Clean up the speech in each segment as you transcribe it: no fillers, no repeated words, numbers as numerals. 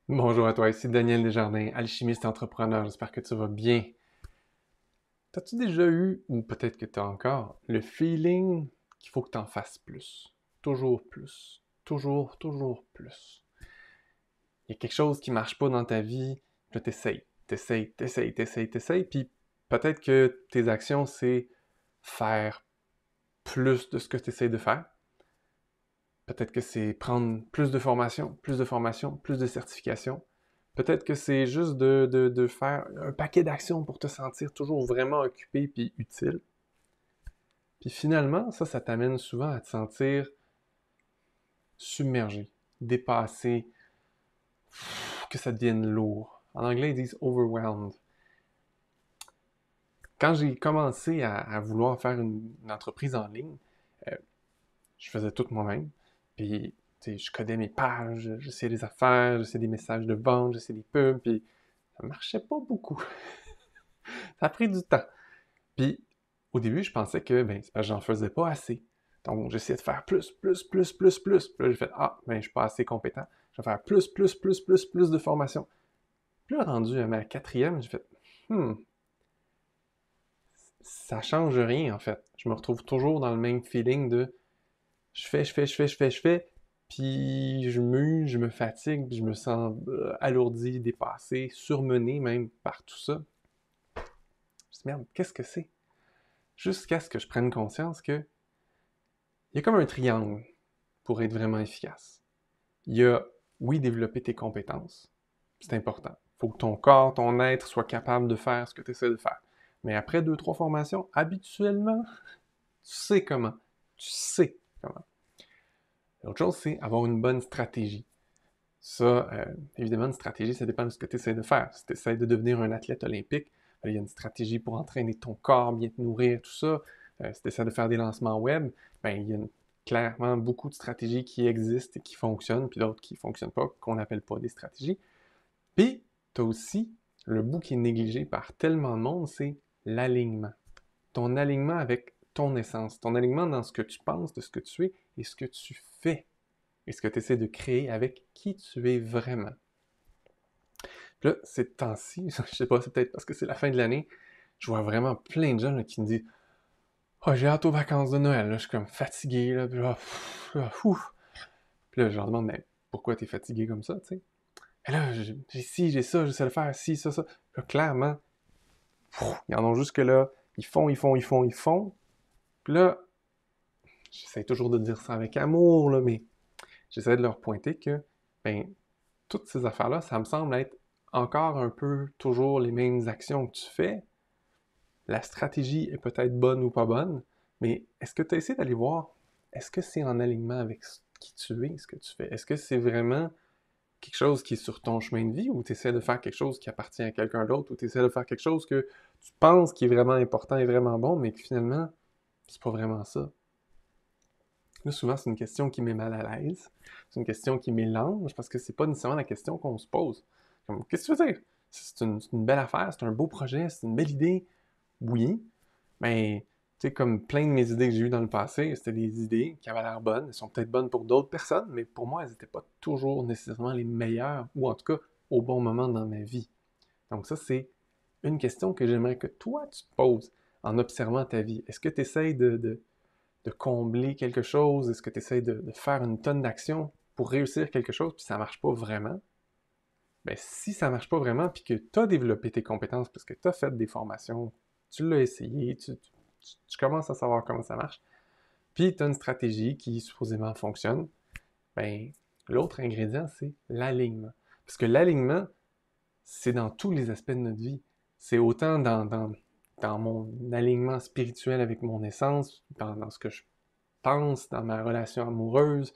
Bonjour à toi, ici Daniel Desjardins, alchimiste et entrepreneur, j'espère que tu vas bien. T'as-tu déjà eu, ou peut-être que t'as encore, le feeling qu'il faut que t'en fasses plus? Toujours plus. Toujours plus. Il y a quelque chose qui marche pas dans ta vie, puis là t'essayes, puis peut-être que tes actions, c'est faire plus de ce que t'essayes de faire. Peut-être que c'est prendre plus de formation, plus de certifications. Peut-être que c'est juste de faire un paquet d'actions pour te sentir toujours vraiment occupé puis utile. Puis finalement, ça t'amène souvent à te sentir submergé, dépassé, que ça devienne lourd. En anglais, ils disent overwhelmed. Quand j'ai commencé à vouloir faire une entreprise en ligne, euh, je faisais tout moi-même. Puis, tu sais, je codais mes pages, j'essayais des affaires, j'essayais des messages de vente, j'essayais des pubs, puis ça marchait pas beaucoup. Ça a pris du temps. Puis, au début, je pensais que, ben, c'est parce que j'en faisais pas assez. Donc, j'essayais de faire plus. Puis là, j'ai fait, ah, ben, je suis pas assez compétent. Je vais faire plus de formation. Puis là, rendu à ma quatrième, j'ai fait, ça change rien, en fait. Je me retrouve toujours dans le même feeling de je fais, puis je muse, je me fatigue, puis je me sens alourdi, dépassé, surmené même par tout ça. Je me dis, merde, qu'est-ce que c'est? Jusqu'à ce que je prenne conscience que il y a comme un triangle pour être vraiment efficace. Il y a, oui, développer tes compétences. C'est important. Il faut que ton corps, ton être soit capable de faire ce que tu essaies de faire. Mais après 2, 3 formations, habituellement, tu sais comment. Tu sais comment. L'autre chose, c'est avoir une bonne stratégie. Ça, évidemment, une stratégie, ça dépend de ce que tu essaies de faire. Si tu essaies de devenir un athlète olympique, il y a une stratégie pour entraîner ton corps, bien te nourrir, tout ça. Si tu essaies de faire des lancements web, il y a clairement beaucoup de stratégies qui existent et qui fonctionnent, puis d'autres qui ne fonctionnent pas, qu'on n'appelle pas des stratégies. Puis, tu as aussi le bout qui est négligé par tellement de monde, c'est l'alignement. Ton alignement avec ton essence, ton alignement dans ce que tu penses, de ce que tu es et ce que tu fais et ce que tu essaies de créer avec qui tu es vraiment. Puis là, ces temps-ci, je sais pas, c'est peut-être parce que c'est la fin de l'année, je vois vraiment plein de gens là, qui me disent « Oh, j'ai hâte aux vacances de Noël, là, je suis comme fatigué, là, puis là, Puis là, je leur demande « Mais pourquoi t'es fatigué comme ça, tu sais? » Et là, j'ai ci, j'ai ça, j'essaie de faire ci, ça. Puis là, clairement, ils en ont jusque-là, ils font. Puis là, j'essaie toujours de dire ça avec amour, là, mais j'essaie de leur pointer que, ben, toutes ces affaires-là, ça me semble être encore un peu toujours les mêmes actions que tu fais. La stratégie est peut-être bonne ou pas bonne, mais est-ce que tu as essayé d'aller voir, est-ce que c'est en alignement avec qui tu es, ce que tu fais? Est-ce que c'est vraiment quelque chose qui est sur ton chemin de vie ou tu essaies de faire quelque chose qui appartient à quelqu'un d'autre ou tu essaies de faire quelque chose que tu penses qui est vraiment important et vraiment bon, mais que finalement, c'est pas vraiment ça? Là, souvent, c'est une question qui met mal à l'aise. C'est une question qui mélange parce que c'est pas nécessairement la question qu'on se pose. Comme, qu'est-ce que tu veux dire? C'est une belle affaire, c'est un beau projet, c'est une belle idée. Oui, mais tu sais, comme plein de mes idées que j'ai eues dans le passé, c'était des idées qui avaient l'air bonnes. Elles sont peut-être bonnes pour d'autres personnes, mais pour moi, elles n'étaient pas toujours nécessairement les meilleures, ou en tout cas au bon moment dans ma vie. Donc ça, c'est une question que j'aimerais que toi, tu te poses en observant ta vie. Est-ce que tu essayes de combler quelque chose? Est-ce que tu essaies de faire une tonne d'actions pour réussir quelque chose, puis ça marche pas vraiment? Ben, si ça marche pas vraiment, puis que tu as développé tes compétences, parce que tu as fait des formations, tu l'as essayé, tu commences à savoir comment ça marche, puis tu as une stratégie qui supposément fonctionne, ben, l'autre ingrédient, c'est l'alignement. Parce que l'alignement, c'est dans tous les aspects de notre vie. C'est autant dans mon alignement spirituel avec mon essence, dans ce que je pense, dans ma relation amoureuse,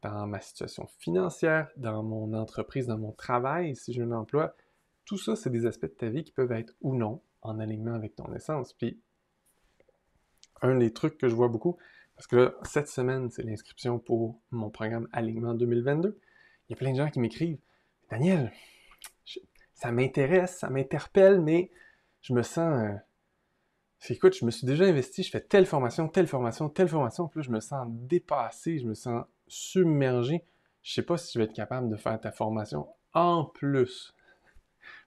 dans ma situation financière, dans mon entreprise, dans mon travail, si j'ai un emploi. Tout ça, c'est des aspects de ta vie qui peuvent être ou non en alignement avec ton essence. Puis, un des trucs que je vois beaucoup, parce que là, cette semaine, c'est l'inscription pour mon programme Alignement 2022. Il y a plein de gens qui m'écrivent « Daniel, ça m'intéresse, ça m'interpelle, mais je me sens... écoute, je me suis déjà investi, je fais telle formation, telle formation, telle formation, puis là, je me sens dépassé, je me sens submergé. Je sais pas si je vais être capable de faire ta formation en plus.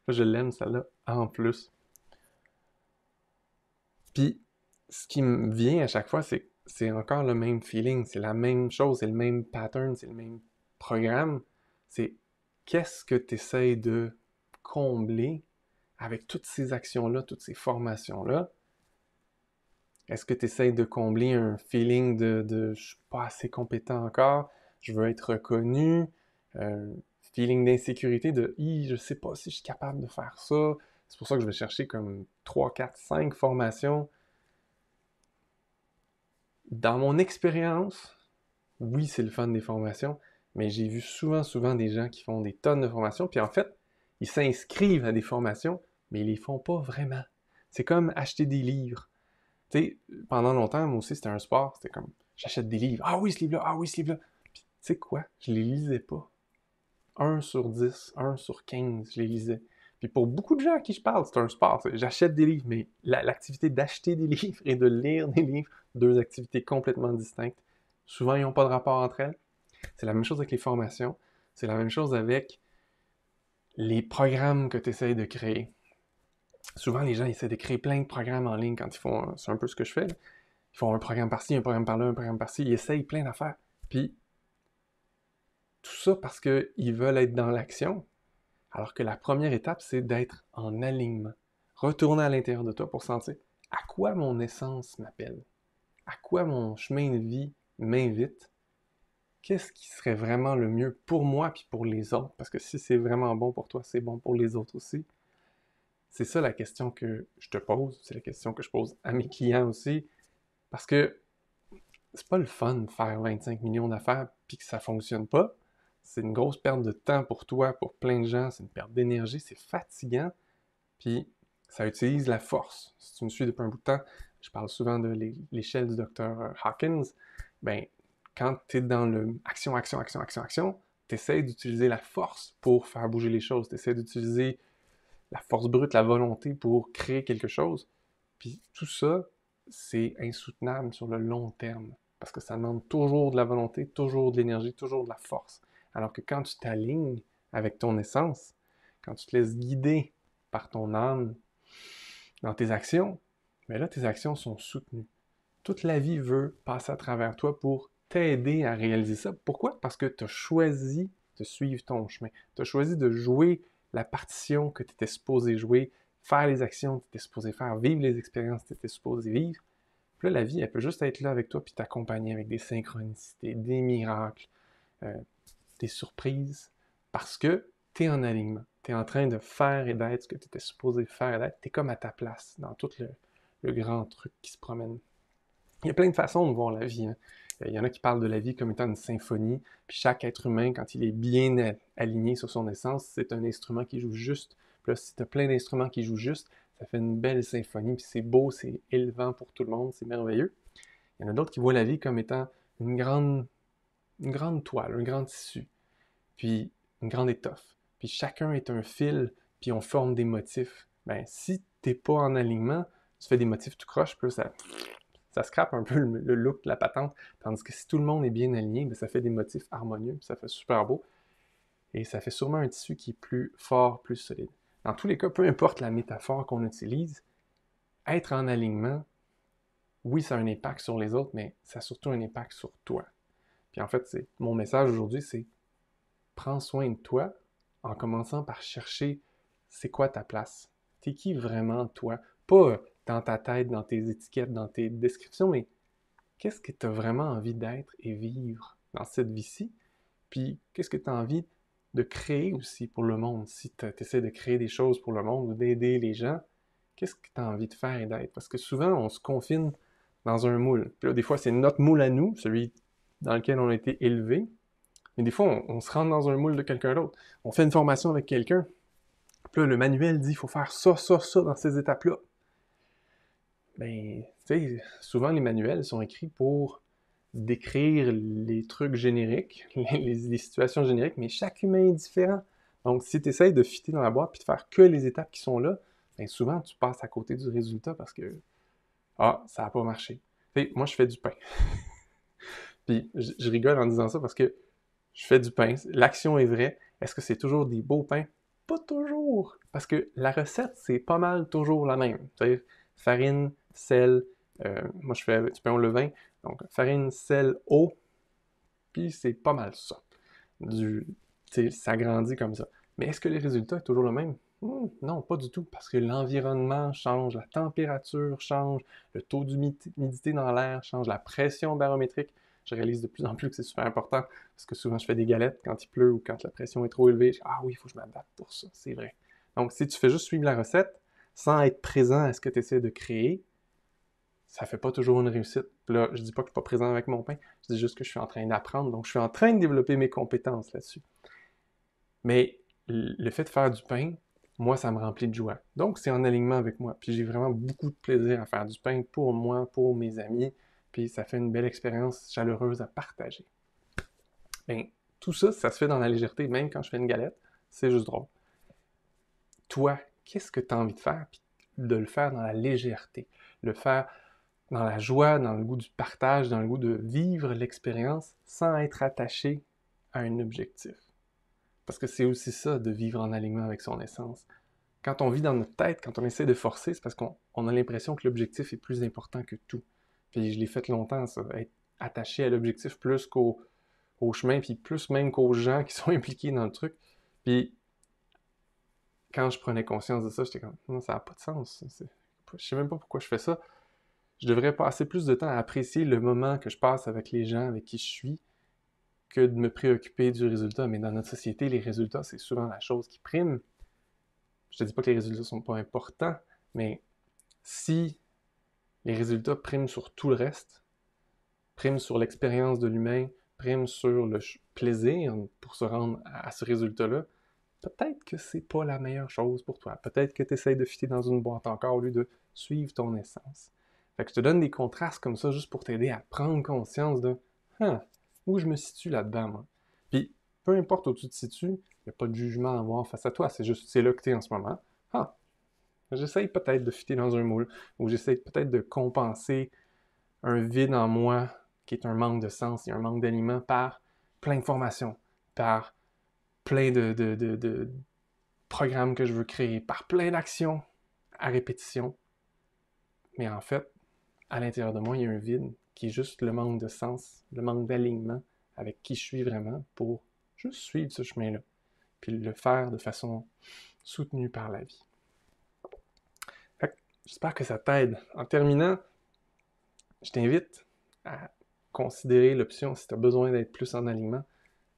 Là, je l'aime, celle-là, en plus. Puis, ce qui me vient à chaque fois, c'est encore le même feeling, c'est la même chose, c'est le même pattern, c'est le même programme. C'est qu'est-ce que tu essaies de combler avec toutes ces actions-là, toutes ces formations-là? Est-ce que tu essaies de combler un feeling de je suis pas assez compétent encore, je veux être reconnu, feeling d'insécurité de je sais pas si je suis capable de faire ça. C'est pour ça que je vais chercher comme 3, 4, 5 formations. Dans mon expérience, oui, c'est le fun des formations, mais j'ai vu souvent des gens qui font des tonnes de formations, puis en fait, ils s'inscrivent à des formations, mais ils les font pas vraiment. C'est comme acheter des livres. Tu sais, pendant longtemps, moi aussi, c'était un sport. C'était comme, j'achète des livres. Ah oui, ce livre-là. Ah oui, ce livre-là. Puis, tu sais quoi? Je les lisais pas. 1/10, 1/15, je les lisais. Puis pour beaucoup de gens à qui je parle, c'est un sport. J'achète des livres, mais l'activité d'acheter des livres et de lire des livres, deux activités complètement distinctes. Souvent, ils n'ont pas de rapport entre elles. C'est la même chose avec les formations. C'est la même chose avec les programmes que tu essaies de créer. Souvent, les gens essaient de créer plein de programmes en ligne quand ils font... C'est un peu ce que je fais, là. Ils font un programme par-ci, un programme par-là, un programme par-ci. Ils essayent plein d'affaires. Puis, tout ça parce qu'ils veulent être dans l'action. Alors que la première étape, c'est d'être en alignement. Retourner à l'intérieur de toi pour sentir à quoi mon essence m'appelle. À quoi mon chemin de vie m'invite. Qu'est-ce qui serait vraiment le mieux pour moi puis pour les autres? Parce que si c'est vraiment bon pour toi, c'est bon pour les autres aussi. C'est ça la question que je te pose. C'est la question que je pose à mes clients aussi. Parce que c'est pas le fun de faire 25 millions d'affaires puis que ça fonctionne pas. C'est une grosse perte de temps pour toi, pour plein de gens. C'est une perte d'énergie, c'est fatigant. Puis ça utilise la force. Si tu me suis depuis un bout de temps, je parle souvent de l'échelle du docteur Hawkins. Ben, quand tu es dans le action, action, action, action, action, tu essaies d'utiliser la force pour faire bouger les choses. Tu essaies d'utiliser la force brute, la volonté pour créer quelque chose. Puis tout ça, c'est insoutenable sur le long terme. Parce que ça demande toujours de la volonté, toujours de l'énergie, toujours de la force. Alors que quand tu t'alignes avec ton essence, quand tu te laisses guider par ton âme dans tes actions, mais là, tes actions sont soutenues. Toute la vie veut passer à travers toi pour t'aider à réaliser ça. Pourquoi? Parce que tu as choisi de suivre ton chemin. Tu as choisi de jouer la partition que tu étais supposé jouer, faire les actions que tu étais supposé faire, vivre les expériences que tu étais supposé vivre. Puis là, la vie, elle peut juste être là avec toi puis t'accompagner avec des synchronicités, des miracles, euh, des surprises, parce que tu es en alignement. Tu es en train de faire et d'être ce que tu étais supposé faire et d'être. Tu es comme à ta place dans tout le grand truc qui se promène. Il y a plein de façons de voir la vie, hein. Il y en a qui parlent de la vie comme étant une symphonie, puis chaque être humain, quand il est bien aligné sur son essence, c'est un instrument qui joue juste. Puis là, si tu as plein d'instruments qui jouent juste, ça fait une belle symphonie, puis c'est beau, c'est élevant pour tout le monde, c'est merveilleux. Il y en a d'autres qui voient la vie comme étant une grande toile, un grand tissu, puis une grande étoffe. Puis chacun est un fil, puis on forme des motifs. Ben, si t'es pas en alignement, tu fais des motifs tout croche, puis ça scrape un peu le look de la patente. Tandis que si tout le monde est bien aligné, ben ça fait des motifs harmonieux, puis ça fait super beau. Et ça fait sûrement un tissu qui est plus fort, plus solide. Dans tous les cas, peu importe la métaphore qu'on utilise, être en alignement, oui, ça a un impact sur les autres, mais ça a surtout un impact sur toi. Puis en fait, mon message aujourd'hui, c'est prends soin de toi en commençant par chercher c'est quoi ta place. T'es qui vraiment toi? Pas dans ta tête, dans tes étiquettes, dans tes descriptions, mais qu'est-ce que tu as vraiment envie d'être et vivre dans cette vie-ci? Puis qu'est-ce que tu as envie de créer aussi pour le monde? Si tu essaies de créer des choses pour le monde ou d'aider les gens, qu'est-ce que tu as envie de faire et d'être? Parce que souvent, on se confine dans un moule. Puis là, des fois, c'est notre moule à nous, celui dans lequel on a été élevé. Mais des fois, on se rentre dans un moule de quelqu'un d'autre. On fait une formation avec quelqu'un. Puis là, le manuel dit qu'il faut faire ça, ça, ça dans ces étapes-là. Ben, tu sais, souvent les manuels sont écrits pour décrire les trucs génériques, les situations génériques, mais chaque humain est différent. Donc, si tu essayes de fitter dans la boîte puis de faire que les étapes qui sont là, bien souvent, tu passes à côté du résultat parce que, ça n'a pas marché. Tu sais, moi, je fais du pain. Puis, je rigole en disant ça parce que je fais du pain, l'action est vraie. Est-ce que c'est toujours des beaux pains? Pas toujours! Parce que la recette, c'est pas mal toujours la même. C'est-à-dire farine, sel, moi je fais du pain au levain, donc farine, sel, eau, puis c'est pas mal ça. Ça grandit comme ça. Mais est-ce que les résultats sont toujours le même? Non, pas du tout, parce que l'environnement change, la température change, le taux d'humidité dans l'air change, la pression barométrique. Je réalise de plus en plus que c'est super important, parce que souvent je fais des galettes quand il pleut ou quand la pression est trop élevée. Ah oui, il faut que je m'adapte pour ça, c'est vrai. Donc si tu fais juste suivre la recette, sans être présent à ce que tu essaies de créer, ça fait pas toujours une réussite. Puis là, je dis pas que je suis pas présent avec mon pain, je dis juste que je suis en train d'apprendre, donc je suis en train de développer mes compétences là-dessus. Mais le fait de faire du pain, moi, ça me remplit de joie. Donc, c'est en alignement avec moi. Puis j'ai vraiment beaucoup de plaisir à faire du pain pour moi, pour mes amis. Puis ça fait une belle expérience chaleureuse à partager. Bien, tout ça, ça se fait dans la légèreté. Même quand je fais une galette, c'est juste drôle. Toi, qu'est-ce que tu as envie de faire? Puis de le faire dans la légèreté. Le faire dans la joie, dans le goût du partage, dans le goût de vivre l'expérience sans être attaché à un objectif. Parce que c'est aussi ça, de vivre en alignement avec son essence. Quand on vit dans notre tête, quand on essaie de forcer, c'est parce qu'on a l'impression que l'objectif est plus important que tout. Puis je l'ai fait longtemps, ça, être attaché à l'objectif plus qu'au chemin, puis plus même qu'aux gens qui sont impliqués dans le truc. Puis quand je prenais conscience de ça, j'étais comme, non, ça n'a pas de sens. Je sais même pas pourquoi je fais ça. Je devrais passer plus de temps à apprécier le moment que je passe avec les gens avec qui je suis, que de me préoccuper du résultat. Mais dans notre société, les résultats, c'est souvent la chose qui prime. Je te dis pas que les résultats sont pas importants, mais si les résultats priment sur tout le reste, priment sur l'expérience de l'humain, priment sur le plaisir pour se rendre à ce résultat-là, peut-être que c'est pas la meilleure chose pour toi. Peut-être que tu essaies de fitter dans une boîte encore au lieu de suivre ton essence. Fait que je te donne des contrastes comme ça juste pour t'aider à prendre conscience de où je me situe là-dedans, moi. Puis, peu importe où tu te situes, il n'y a pas de jugement à avoir face à toi. C'est juste, c'est là que tu es en ce moment. Ah, j'essaye peut-être de fitter dans un moule, ou j'essaye peut-être de compenser un vide en moi qui est un manque de sens et un manque d'alignement par plein de formations, par plein de programmes que je veux créer, par plein d'actions à répétition. Mais en fait, à l'intérieur de moi, il y a un vide qui est juste le manque de sens, le manque d'alignement avec qui je suis vraiment pour juste suivre ce chemin-là, puis le faire de façon soutenue par la vie. Fait que j'espère que ça t'aide. En terminant, je t'invite à considérer l'option, si tu as besoin d'être plus en alignement,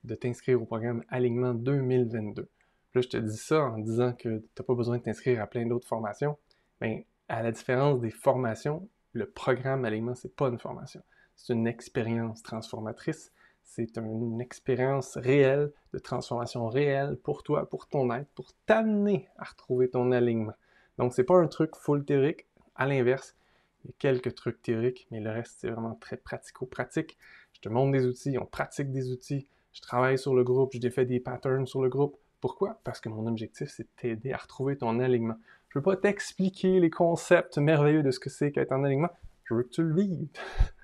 de t'inscrire au programme Alignement 2022. Là, je te dis ça en disant que tu n'as pas besoin de t'inscrire à plein d'autres formations, mais à la différence des formations, le programme Alignement, c'est pas une formation. C'est une expérience transformatrice. C'est une expérience réelle, de transformation réelle pour toi, pour ton être, pour t'amener à retrouver ton alignement. Donc, c'est pas un truc full théorique. À l'inverse, il y a quelques trucs théoriques, mais le reste, c'est vraiment très pratico-pratique. Je te montre des outils, on pratique des outils, je travaille sur le groupe, je défais des patterns sur le groupe. Pourquoi? Parce que mon objectif, c'est de t'aider à retrouver ton alignement. Je ne veux pas t'expliquer les concepts merveilleux de ce que c'est qu'être en alignement. Je veux que tu le vives.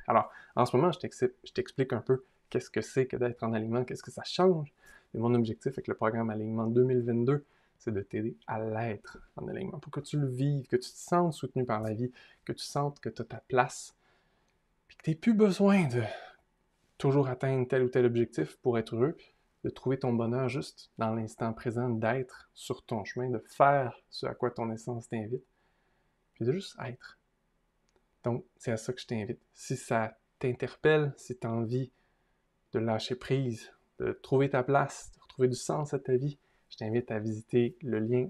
Alors, en ce moment, je t'explique un peu qu'est-ce que c'est que d'être en alignement, qu'est-ce que ça change. Et mon objectif avec le programme Alignement 2022, c'est de t'aider à l'être en alignement, pour que tu le vives, que tu te sentes soutenu par la vie, que tu sentes que tu as ta place, puis que tu n'aies plus besoin de toujours atteindre tel ou tel objectif pour être heureux, de trouver ton bonheur juste dans l'instant présent, d'être sur ton chemin, de faire ce à quoi ton essence t'invite, puis de juste être. Donc, c'est à ça que je t'invite. Si ça t'interpelle, si tu as envie de lâcher prise, de trouver ta place, de retrouver du sens à ta vie, je t'invite à visiter le lien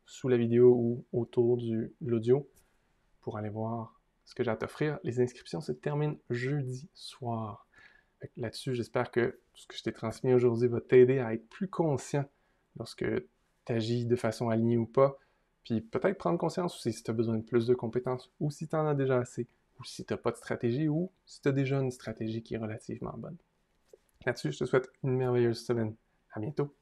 sous la vidéo ou autour de l'audio pour aller voir ce que j'ai à t'offrir. Les inscriptions se terminent jeudi soir. Là-dessus, j'espère que tout ce que je t'ai transmis aujourd'hui va t'aider à être plus conscient lorsque tu agis de façon alignée ou pas, puis peut-être prendre conscience aussi si tu as besoin de plus de compétences, ou si tu en as déjà assez, ou si tu n'as pas de stratégie, ou si tu as déjà une stratégie qui est relativement bonne. Là-dessus, je te souhaite une merveilleuse semaine. À bientôt!